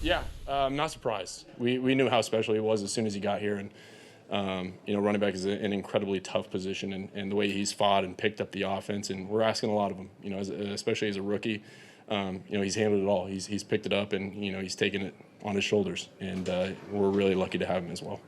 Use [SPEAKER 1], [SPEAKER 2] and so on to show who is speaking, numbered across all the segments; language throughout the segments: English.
[SPEAKER 1] Yeah, I'm not surprised. We knew how special he was as soon as he got here, and running back is an incredibly tough position, and the way he's fought and picked up the offense, and we're asking a lot of him. Especially as a rookie, he's handled it all. He's picked it up, and he's taken it on his shoulders, and we're really lucky to have him as well.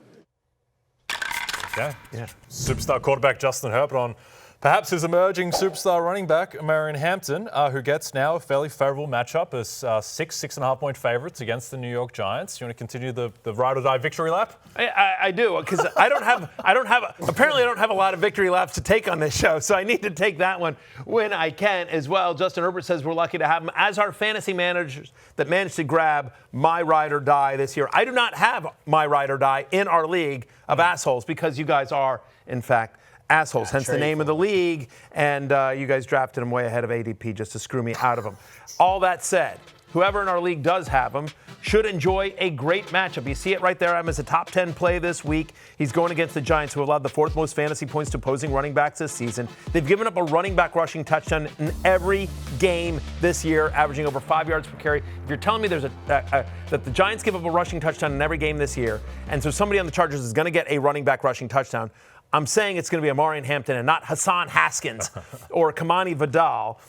[SPEAKER 2] Okay. Yeah. Superstar quarterback Justin Herbert on perhaps his emerging superstar running back, Omarion Hampton, who gets now a fairly favorable matchup as 6.5 point favorites against the New York Giants. You want to continue the ride or die victory lap?
[SPEAKER 3] I do, because apparently I don't have a lot of victory laps to take on this show, so I need to take that one when I can as well. Justin Herbert says we're lucky to have him as our fantasy managers that managed to grab my ride or die this year. I do not have my ride or die in our league of assholes because you guys are, in fact, assholes, hence the name of the league, and you guys drafted him way ahead of ADP just to screw me out of him. All that said, whoever in our league does have him should enjoy a great matchup. You see it right there. I'm as a top 10 play this week. He's going against the Giants, who have allowed the 4th most fantasy points to opposing running backs this season. They've given up a running back rushing touchdown in every game this year, averaging over 5 yards per carry. If you're telling me there's that the Giants give up a rushing touchdown in every game this year, and so somebody on the Chargers is going to get a running back rushing touchdown, I'm saying it's going to be Omarion Hampton and not Hassan Haskins or Kamani Vidal.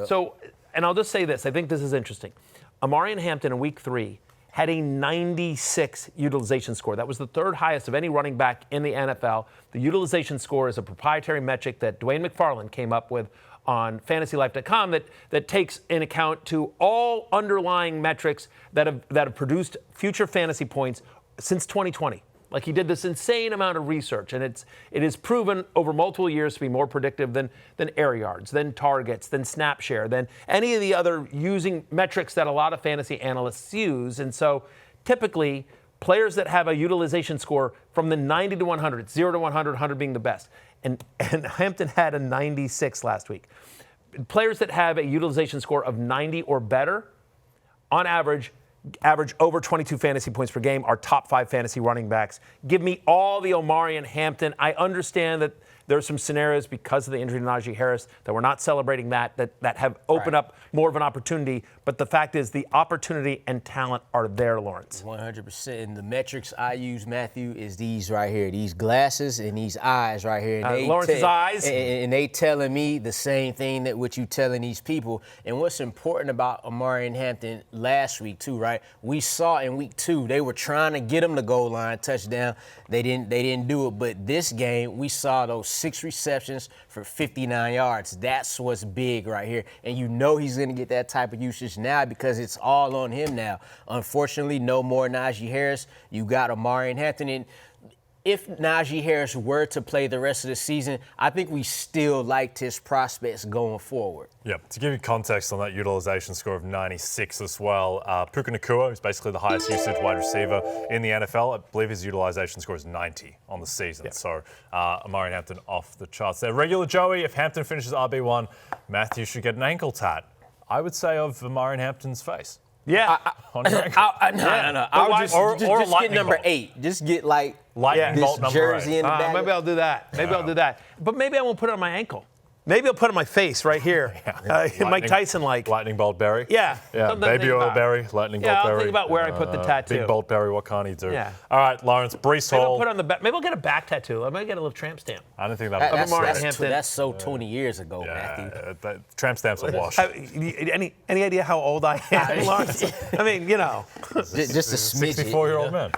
[SPEAKER 3] So, and I'll just say this. I think this is interesting. Omarion Hampton in week 3 had a 96 utilization score. That was the 3rd highest of any running back in the NFL. The utilization score is a proprietary metric that Dwayne McFarland came up with on fantasylife.com that takes in account to all underlying metrics that have produced future fantasy points since 2020. Like, he did this insane amount of research, and it is proven over multiple years to be more predictive than air yards, than targets, than snap share, than any of the other using metrics that a lot of fantasy analysts use. And so typically, players that have a utilization score from the 90 to 100, 0 to 100, 100 being the best, and Hampton had a 96 last week. Players that have a utilization score of 90 or better, on average over 22 fantasy points per game, are top 5 fantasy running backs. Give me all the Omarion Hampton. I understand that there are some scenarios because of the injury to Najee Harris that we're not celebrating that have opened up more of an opportunity. But the fact is the opportunity and talent are there, Lawrence.
[SPEAKER 4] 100%. And the metrics I use, Matthew, is these right here. These glasses and these eyes right here. And
[SPEAKER 3] Lawrence's eyes.
[SPEAKER 4] And they telling me the same thing that what you telling these people. And what's important about Omarion Hampton last week too, right? We saw in week 2 they were trying to get him the goal line touchdown. They didn't do it. But this game we saw those 6 receptions for 59 yards. That's what's big right here. And you know he's going to get that type of usage now because it's all on him now. Unfortunately, no more Najee Harris. You got Omarion Hampton. And if Najee Harris were to play the rest of the season, I think we still liked his prospects going forward.
[SPEAKER 2] Yep. To give you context on that utilization score of 96 as well, Puka Nacua is basically the highest usage wide receiver in the NFL. I believe his utilization score is 90 on the season. Yep. So Omarion Hampton off the charts there. Regular Joey, if Hampton finishes RB1, Matthew should get an ankle tat, I would say, of Omarion Hampton's face.
[SPEAKER 3] Yeah.
[SPEAKER 4] No. I would just get number bolt. 8. Just get
[SPEAKER 2] lightning bolt number
[SPEAKER 4] jersey
[SPEAKER 2] 8.
[SPEAKER 4] in the back.
[SPEAKER 3] Maybe I'll do that. I'll do that. But maybe I won't put it on my ankle. Maybe I'll put it on my face right here. Mike Tyson-like.
[SPEAKER 2] Lightning bolt berry.
[SPEAKER 3] Yeah.
[SPEAKER 2] Baby oil berry, lightning bolt berry.
[SPEAKER 3] I'll think about where I put the tattoo.
[SPEAKER 2] Big bolt berry, what can't he do?
[SPEAKER 3] Yeah.
[SPEAKER 2] All right, Lawrence, Breece
[SPEAKER 3] Maybe
[SPEAKER 2] Hall.
[SPEAKER 3] I'll put it on the back. Maybe I'll get a back tattoo. I might get a little tramp stamp.
[SPEAKER 2] I don't think
[SPEAKER 4] that's so 20 years ago, Matthew.
[SPEAKER 2] Tramp stamps are washed.
[SPEAKER 3] Any idea how old I am, Lawrence? I mean,
[SPEAKER 4] just a smidge.
[SPEAKER 2] 64-year-old man.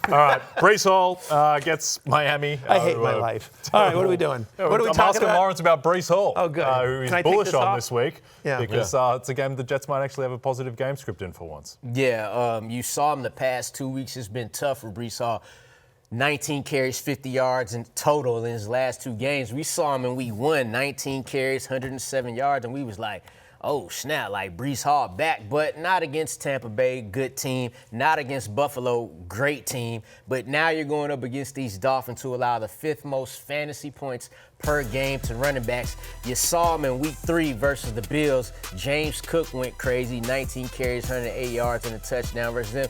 [SPEAKER 2] All right, Breece Hall gets Miami.
[SPEAKER 3] I hate my life. All right, what are we doing? What are we
[SPEAKER 2] I'm
[SPEAKER 3] talking
[SPEAKER 2] asking
[SPEAKER 3] about?
[SPEAKER 2] Lawrence about Breece Hall.
[SPEAKER 3] Oh, good.
[SPEAKER 2] Who he's bullish on this week because
[SPEAKER 3] Yeah.
[SPEAKER 2] It's a game the Jets might actually have a positive game script in for once.
[SPEAKER 4] Yeah, you saw him the past 2 weeks. It's been tough for Breece Hall. 19 carries, 50 yards in total in his last 2 games. We saw him in week 1, 19 carries, 107 yards, and we was like, oh, snap, like Breece Hall back, but not against Tampa Bay, good team, not against Buffalo, great team, but now you're going up against these Dolphins who allow the 5th most fantasy points per game to running backs. You saw him in week 3 versus the Bills. James Cook went crazy, 19 carries, 108 yards and a touchdown versus them.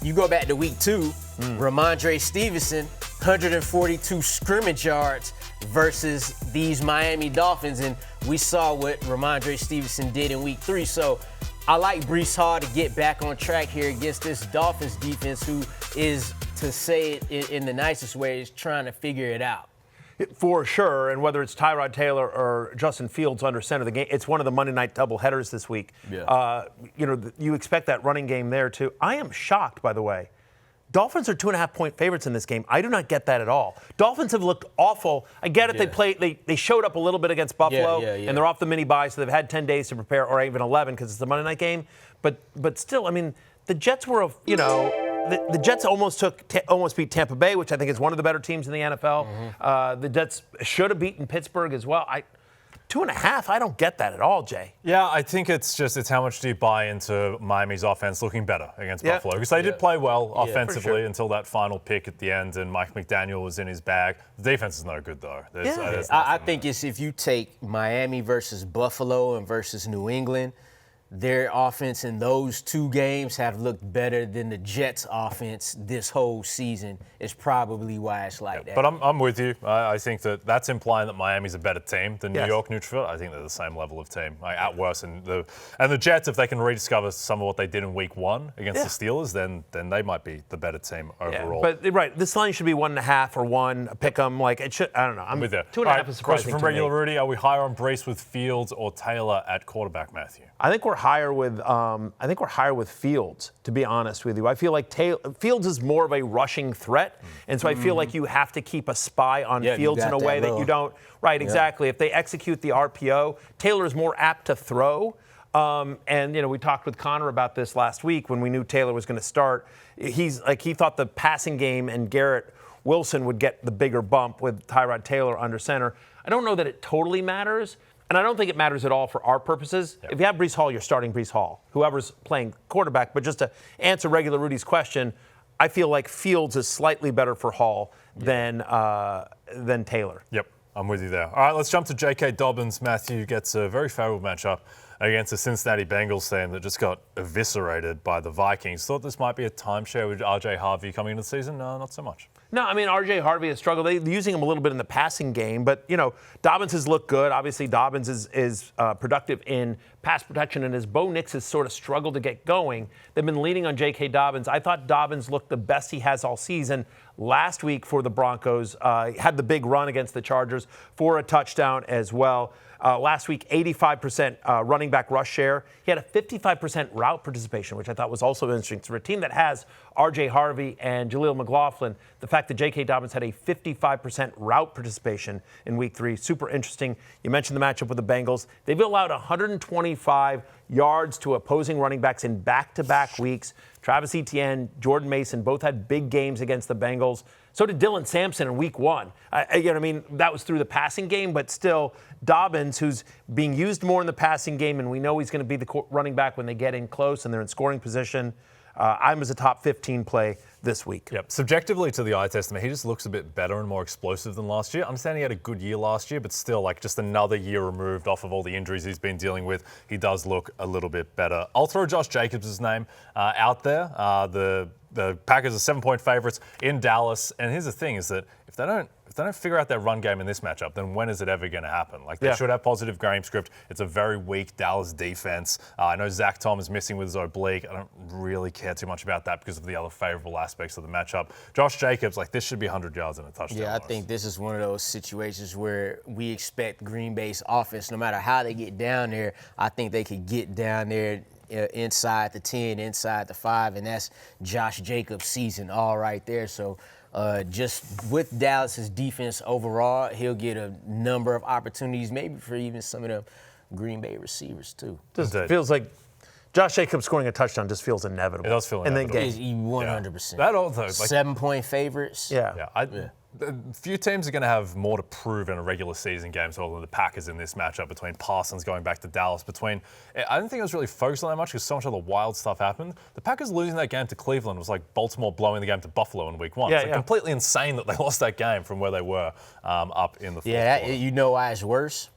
[SPEAKER 4] You go back to week 2, Ramondre Stevenson, 142 scrimmage yards versus these Miami Dolphins, and we saw what Ramondre Stevenson did in week 3. So I like Breece Hall to get back on track here against this Dolphins defense, who is, to say it in the nicest way, is trying to figure it out.
[SPEAKER 3] For sure, and whether it's Tyrod Taylor or Justin Fields under center of the game, it's one of the Monday night doubleheaders this week.
[SPEAKER 4] Yeah.
[SPEAKER 3] You expect that running game there too. I am shocked, by the way. Dolphins are 2.5-point favorites in this game. I do not get that at all. Dolphins have looked awful. I get it. They showed up a little bit against Buffalo, and they're off the mini bye, so they've had 10 days to prepare, or even 11 because it's the Monday night game. But still, I mean, the Jets were, the Jets almost beat Tampa Bay, which I think is one of the better teams in the NFL.
[SPEAKER 4] Mm-hmm.
[SPEAKER 3] The Jets should have beaten Pittsburgh as well. 2.5, I don't get that at all, Jay.
[SPEAKER 2] Yeah, I think it's how much do you buy into Miami's offense looking better against Buffalo? Because they did play well offensively until that final pick at the end, and Mike McDaniel was in his bag. The defense is no good, though.
[SPEAKER 4] I think it's if you take Miami versus Buffalo and versus New England, their offense in those two games have looked better than the Jets' offense this whole season. Is probably why it's like that.
[SPEAKER 2] But I'm with you. I think that's implying that Miami's a better team than New York neutral. I think they're the same level of team, at worst. And the Jets, if they can rediscover some of what they did in Week 1 against the Steelers, then they might be the better team overall.
[SPEAKER 3] But this line should be 1.5 or 1. Pick them like it should. I don't know. I'm
[SPEAKER 2] with you.
[SPEAKER 3] 2.5 is surprising.
[SPEAKER 2] Question from
[SPEAKER 3] to
[SPEAKER 2] regular
[SPEAKER 3] me.
[SPEAKER 2] Rudy: are we higher on Breece with Fields or Taylor at quarterback, Matthew?
[SPEAKER 3] I think we're higher with Fields, to be honest with you. I feel like Fields is more of a rushing threat, and so I feel like you have to keep a spy on Fields in a way that you don't. Right, exactly. If they execute the RPO, Taylor is more apt to throw. And we talked with Connor about this last week when we knew Taylor was going to start. He thought the passing game and Garrett Wilson would get the bigger bump with Tyrod Taylor under center. I don't know that it totally matters. And I don't think it matters at all for our purposes. Yep. If you have Breece Hall, you're starting Breece Hall, whoever's playing quarterback. But just to answer regular Rudy's question, I feel like Fields is slightly better for Hall than Taylor.
[SPEAKER 2] Yep, I'm with you there. All right, let's jump to J.K. Dobbins. Matthew gets a very favorable matchup against the Cincinnati Bengals team that just got eviscerated by the Vikings. Thought this might be a timeshare with R.J. Harvey coming into the season? No, not so much.
[SPEAKER 3] No, I mean, R.J. Harvey has struggled. They're using him a little bit in the passing game, but, Dobbins has looked good. Obviously, Dobbins is productive in pass protection, and as Bo Nix has sort of struggled to get going, they've been leaning on J.K. Dobbins. I thought Dobbins looked the best he has all season. Last week for the Broncos, had the big run against the Chargers for a touchdown as well. Last week, 85% running back rush share. He had a 55% route participation, which I thought was also interesting. For a team that has R.J. Harvey and Jaleel McLaughlin, the fact that J.K. Dobbins had a 55% route participation in Week 3, super interesting. You mentioned the matchup with the Bengals. They've allowed 125 yards to opposing running backs in back-to-back weeks. Travis Etienne, Jordan Mason both had big games against the Bengals. So did Dylan Sampson in Week 1. That was through the passing game, but still, Dobbins, who's being used more in the passing game, and we know he's going to be the running back when they get in close and they're in scoring position. I'm as a top 15 play this week.
[SPEAKER 2] Yep. Subjectively to the eye test, he just looks a bit better and more explosive than last year. I understand he had a good year last year, but still, just another year removed off of all the injuries he's been dealing with, he does look a little bit better. I'll throw Josh Jacobs' name out there. The Packers are 7-point favorites in Dallas, and here's the thing: is that if they don't figure out their run game in this matchup, then when is it ever going to happen? They should have positive game script. It's a very weak Dallas defense. I know Zach Tom is missing with his oblique. I don't really care too much about that because of the other favorable aspects of the matchup. Josh Jacobs, this should be 100 yards and a touchdown.
[SPEAKER 4] Yeah, I think this is one of those situations where we expect Green Bay's offense, no matter how they get down there, I think they could get down there inside the 10, inside the 5, and that's Josh Jacobs' season all right there. So just with Dallas's defense overall, he'll get a number of opportunities, maybe for even some of the Green Bay receivers too.
[SPEAKER 3] Just feels like Josh Jacobs scoring a touchdown just feels inevitable.
[SPEAKER 2] It does feel inevitable.
[SPEAKER 4] It's 100%.
[SPEAKER 2] That also
[SPEAKER 4] 7-point favorites.
[SPEAKER 2] A few teams are going to have more to prove in a regular season game, so than the Packers in this matchup between Parsons going back to Dallas. I don't think I was really focused on that much because so much of the wild stuff happened. The Packers losing that game to Cleveland was like Baltimore blowing the game to Buffalo in Week 1. It's completely insane that they lost that game from where they were up in the fourth quarter.
[SPEAKER 4] You know why it's worse?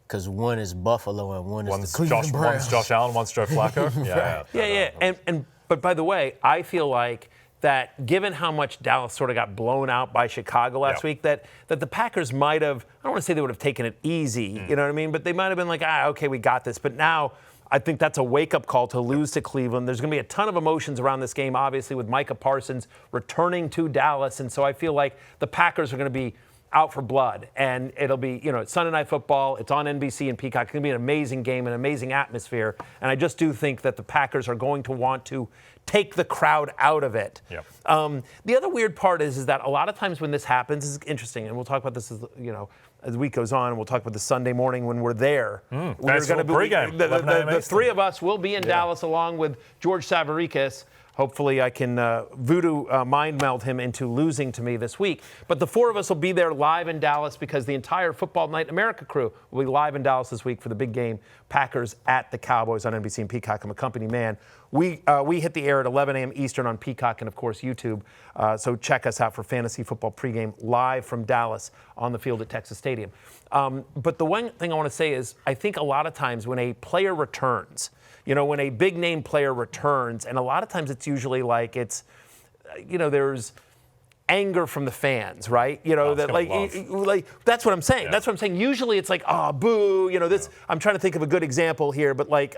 [SPEAKER 4] Because one is Buffalo and one is the Cleveland Browns.
[SPEAKER 2] One's Josh Allen, one's Joe Flacco.
[SPEAKER 3] But by the way, I feel like that given how much Dallas sort of got blown out by Chicago last week, that the Packers might have, I don't want to say they would have taken it easy, you know what I mean? But they might have been like, okay, we got this. But now I think that's a wake-up call to lose to Cleveland. There's going to be a ton of emotions around this game, obviously, with Micah Parsons returning to Dallas. And so I feel like the Packers are going to be out for blood. And it'll be, it's Sunday Night Football. It's on NBC and Peacock. It's going to be an amazing game, an amazing atmosphere. And I just do think that the Packers are going to want to take the crowd out of it.
[SPEAKER 2] Yep.
[SPEAKER 3] The other weird part is that a lot of times when this happens, is interesting, and we'll talk about this as the week goes on, and we'll talk about the Sunday morning when we're there. We're going to be
[SPEAKER 2] pregame.
[SPEAKER 3] The three of us will be in Dallas along with George Savaricas. Hopefully I can voodoo mind meld him into losing to me this week. But the four of us will be there live in Dallas because the entire Football Night in America crew will be live in Dallas this week for the big game, Packers at the Cowboys on NBC and Peacock. I'm a company man. We hit the air at 11 a.m. Eastern on Peacock and, of course, YouTube. So check us out for Fantasy Football pregame live from Dallas on the field at Texas Stadium. But the one thing I want to say is I think a lot of times when a player returns, when a big name player returns, and a lot of times it's usually like there's anger from the fans, right? That's what I'm saying. Yeah. That's what I'm saying. Usually it's like, boo, this. Yeah. I'm trying to think of a good example here, but like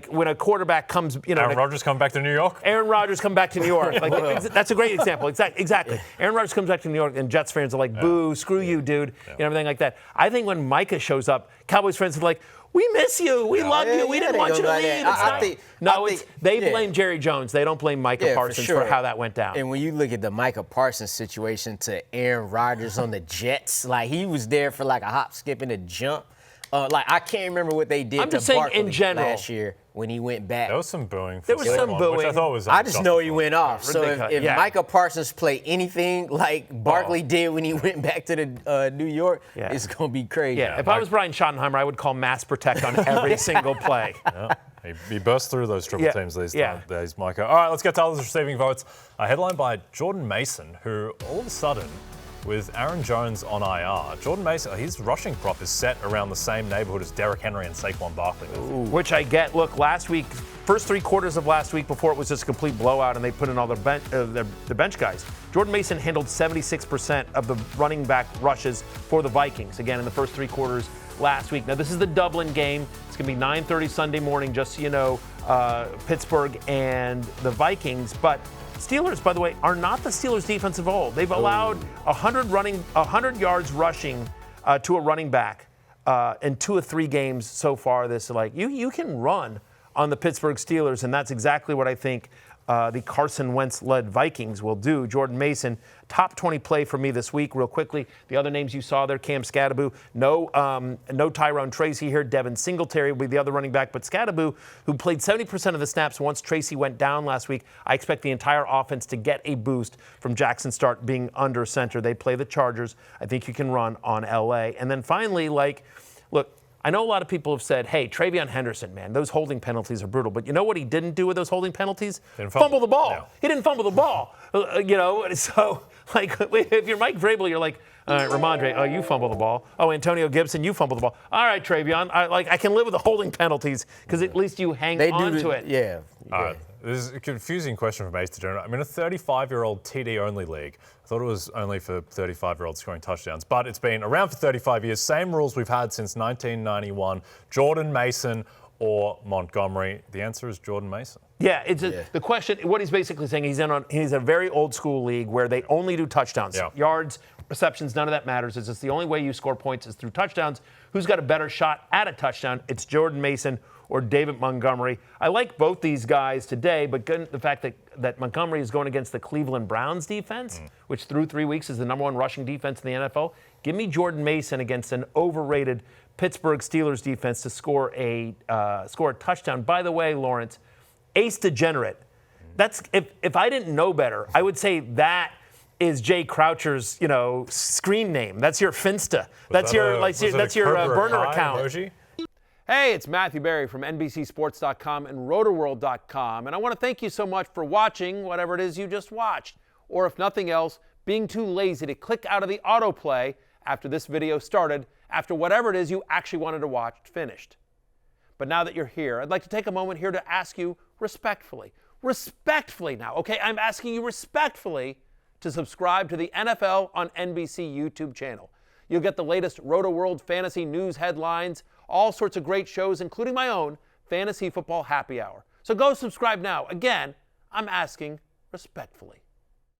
[SPEAKER 3] when a quarterback comes,
[SPEAKER 2] Aaron Rodgers come back to New York.
[SPEAKER 3] Aaron Rodgers come back to New York. That's a great example. Exactly. Yeah. Aaron Rodgers comes back to New York, and Jets fans are like, boo, screw you, dude, everything like that. I think when Micah shows up, Cowboys fans are like, we miss you. We love you. We didn't want you to leave. They blame Jerry Jones. They don't blame Micah Parsons for how that went down.
[SPEAKER 4] And when you look at the Micah Parsons situation to Aaron Rodgers on the Jets, he was there for a hop, skip, and a jump. I can't remember what they did to Barkley last year when he went back.
[SPEAKER 2] There was some booing.
[SPEAKER 3] There was some booing.
[SPEAKER 2] Which I thought was
[SPEAKER 4] I just know he went off. So if Micah Parsons play anything like Barkley did when he went back to the New York, it's going to be crazy.
[SPEAKER 3] Yeah, if I was Brian Schottenheimer, I would call mass protect on every single play.
[SPEAKER 2] Yeah. He burst through those triple teams these days, Micah. All right, let's get to others receiving votes. A headline by Jordan Mason, who all of a sudden, with Aaron Jones on IR, Jordan Mason, his rushing prop is set around the same neighborhood as Derrick Henry and Saquon Barkley.
[SPEAKER 3] Which I get. Look, last week, first 3 quarters of last week, before it was just a complete blowout and they put in all the bench guys, Jordan Mason handled 76% of the running back rushes for the Vikings, again, in the first 3 quarters last week. Now, this is the Dublin game. It's going to be 9:30 Sunday morning, just so you know, Pittsburgh and the Vikings. But Steelers, by the way, are not the Steelers' defense of old. They've allowed 100 yards rushing to a running back in 2 or 3 games so far. You can run on the Pittsburgh Steelers, and that's exactly what I think the Carson Wentz-led Vikings will do. Jordan Mason, top 20 play for me this week. Real quickly, the other names you saw there, Cam Scatterbo, no Tyrone Tracy here. Devin Singletary will be the other running back, but Scatterbo, who played 70% of the snaps once Tracy went down last week, I expect the entire offense to get a boost from Jackson Start being under center. They play the Chargers. I think you can run on LA. And then finally, look, I know a lot of people have said, hey, Travion Henderson, man, those holding penalties are brutal. But you know what he didn't do with those holding penalties? Fumble the ball. Yeah. He didn't fumble the ball. So, if you're Mike Vrabel, you're like, all right, Ramondre, you fumble the ball. Oh, Antonio Gibson, you fumble the ball. All right, Travion, I can live with the holding penalties because at least you hang on to it.
[SPEAKER 4] Yeah.
[SPEAKER 2] This is a confusing question from Ace to General. I'm in a 35-year-old TD-only league. I thought it was only for 35-year-olds scoring touchdowns, but it's been around for 35 years. Same rules we've had since 1991. Jordan Mason or Montgomery. The answer is Jordan Mason.
[SPEAKER 3] Yeah, the question, what he's basically saying, he's a very old school league where they only do touchdowns. Yeah. Yards, receptions, none of that matters. It's just the only way you score points is through touchdowns. Who's got a better shot at a touchdown? It's Jordan Mason or David Montgomery. I like both these guys today, but the fact that Montgomery is going against the Cleveland Browns defense, which through 3 weeks is the number 1 rushing defense in the NFL, give me Jordan Mason against an overrated Pittsburgh Steelers defense to score a touchdown. By the way, Lawrence, Ace Degenerate. That's if I didn't know better, I would say that is Jay Croucher's, screen name. That's your Finsta. That's your burner account.
[SPEAKER 2] Emoji?
[SPEAKER 3] Hey, it's Matthew Berry from NBCSports.com and RotoWorld.com, and I want to thank you so much for watching whatever it is you just watched, or if nothing else, being too lazy to click out of the autoplay after this video started, after whatever it is you actually wanted to watch finished. But now that you're here, I'd like to take a moment here to ask you respectfully now, okay? I'm asking you respectfully to subscribe to the NFL on NBC YouTube channel. You'll get the latest Roto World fantasy news headlines, all sorts of great shows, including my own Fantasy Football Happy Hour. So go subscribe now. Again, I'm asking respectfully.